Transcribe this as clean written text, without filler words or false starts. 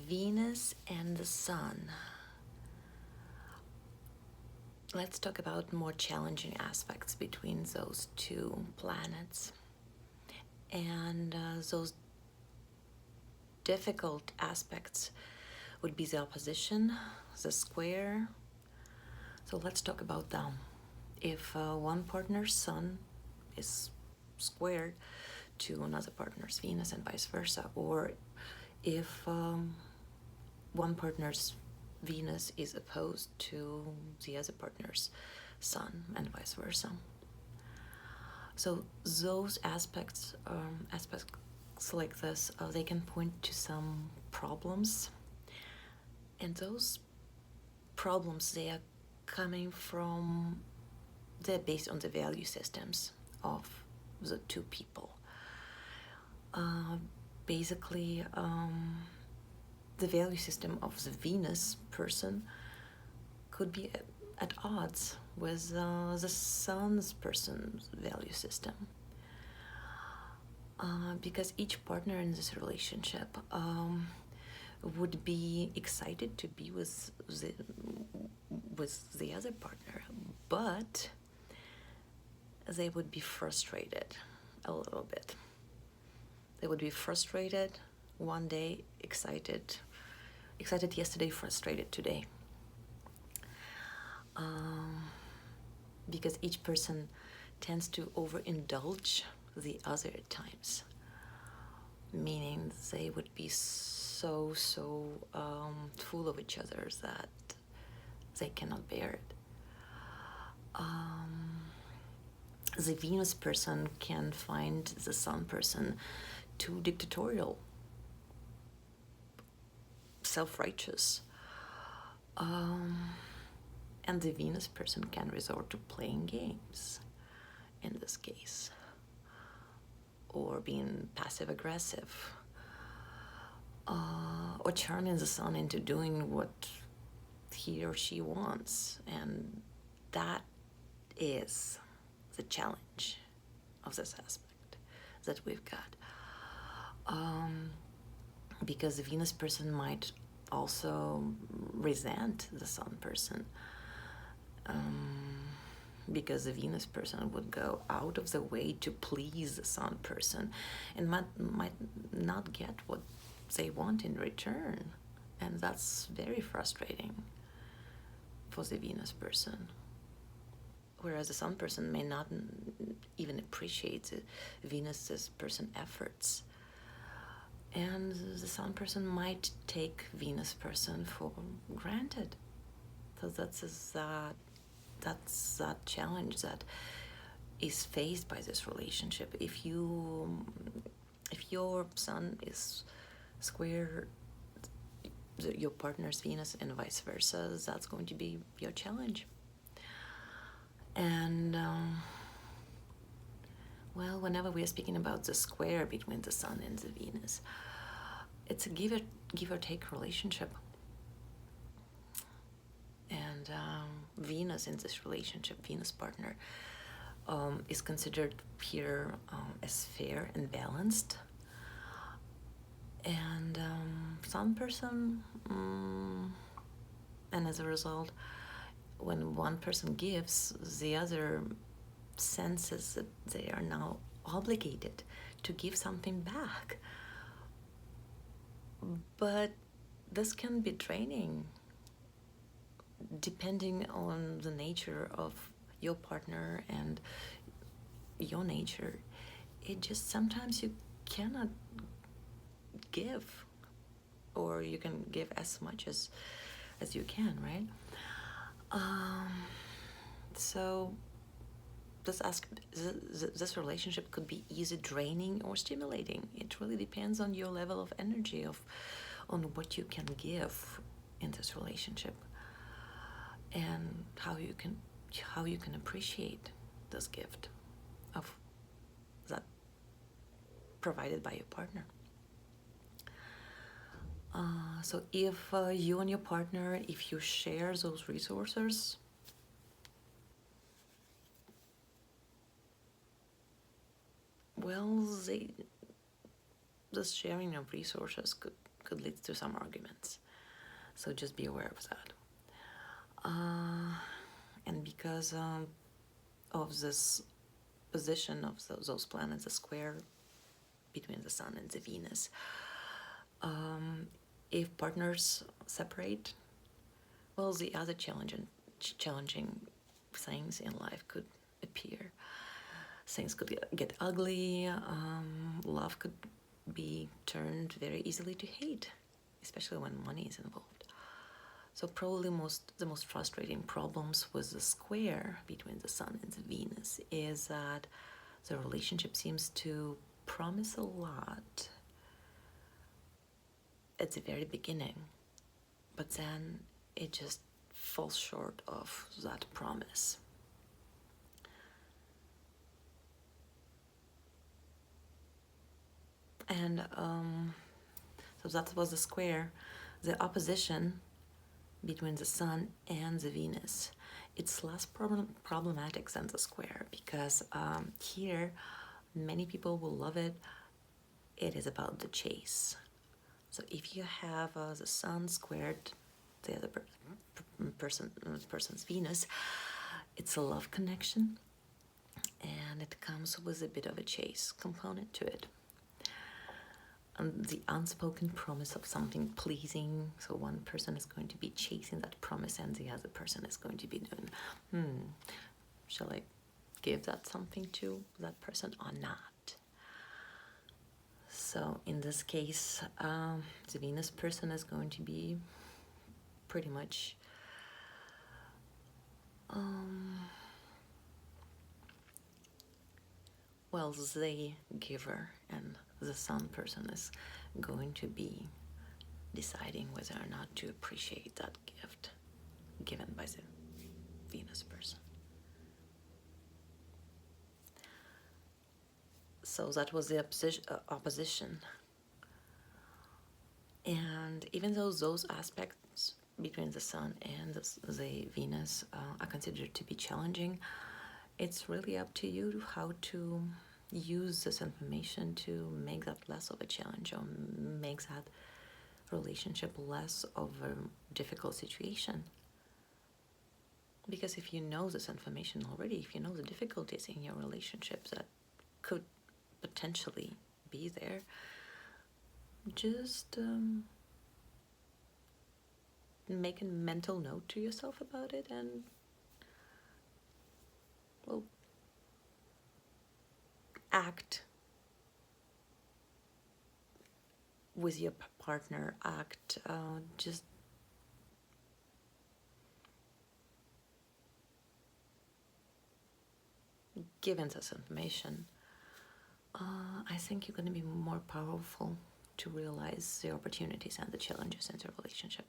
Venus and the Sun. Let's talk about more challenging aspects between those two planets. And those difficult aspects would be the opposition, the square. So let's talk about them. If one partner's Sun is squared to another partner's Venus and vice versa, or if one partner's Venus is opposed to the other partner's Sun and vice versa. So those aspects like this, they can point to some problems, and those problems, they're based on the value systems of the two people. Basically, the value system of the Venus person could be at odds with the Sun's person's value system. Because each partner in this relationship would be excited to be with the other partner, but they would be frustrated a little bit. They would be frustrated one day, excited yesterday, frustrated today. Because each person tends to overindulge the other at times, meaning they would be so full of each other that they cannot bear it. The Venus person can find the Sun person too dictatorial, self-righteous, and the Venus person can resort to playing games in this case, or being passive-aggressive, or turning the Sun into doing what he or she wants. And that is the challenge of this aspect that we've got. Because the Venus person might also resent the Sun person, because the Venus person would go out of the way to please the Sun person and might not get what they want in return. And that's very frustrating for the Venus person. Whereas the Sun person may not even appreciate the Venus person efforts. And the Sun person might take Venus person for granted. So that's that challenge that is faced by this relationship. If your Sun is square your partner's Venus and vice versa, that's going to be your challenge. And well, whenever we are speaking about the square between the Sun and the Venus, it's a give or take relationship. And Venus in this relationship, Venus partner, is considered here as fair and balanced. And Sun person, and as a result, when one person gives, the other senses that they are now obligated to give something back. But this can be draining depending on the nature of your partner and your nature. It just sometimes you cannot give, or you can give as much as you can, right? So this relationship could be either draining or stimulating. It really depends on your level of energy, on what you can give in this relationship, and how you can appreciate this gift of that provided by your partner. So if you and your partner, if you share those resources, well, this sharing of resources could lead to some arguments. So just be aware of that. And because of this position of those planets, the square between the Sun and the Venus, if partners separate, well, the other challenging things in life could appear. Things could get ugly. Love could be turned very easily to hate, especially when money is involved. So probably the most frustrating problems with the square between the Sun and the Venus is that the relationship seems to promise a lot at the very beginning, but then it just falls short of that promise. And so that was the square. The opposition between the Sun and the Venus, it's less problematic than the square, because here many people will love it. It is about the chase. So if you have the Sun squared the other person's Venus, it's a love connection, and it comes with a bit of a chase component to it. And the unspoken promise of something pleasing. So one person is going to be chasing that promise, and the other person is going to be doing, shall I give that something to that person or not? So in this case, the Venus person is going to be pretty much well, the giver, and the Sun person is going to be deciding whether or not to appreciate that gift given by the Venus person. So that was the opposition. And even though those aspects between the Sun and the Venus are considered to be challenging, it's really up to you how to use this information to make that less of a challenge, or make that relationship less of a difficult situation. Because if you know this information already, if you know the difficulties in your relationships that could potentially be there, just make a mental note to yourself about it, and well, act with your partner, act just given this information. I think you're going to be more powerful to realize the opportunities and the challenges in the relationship.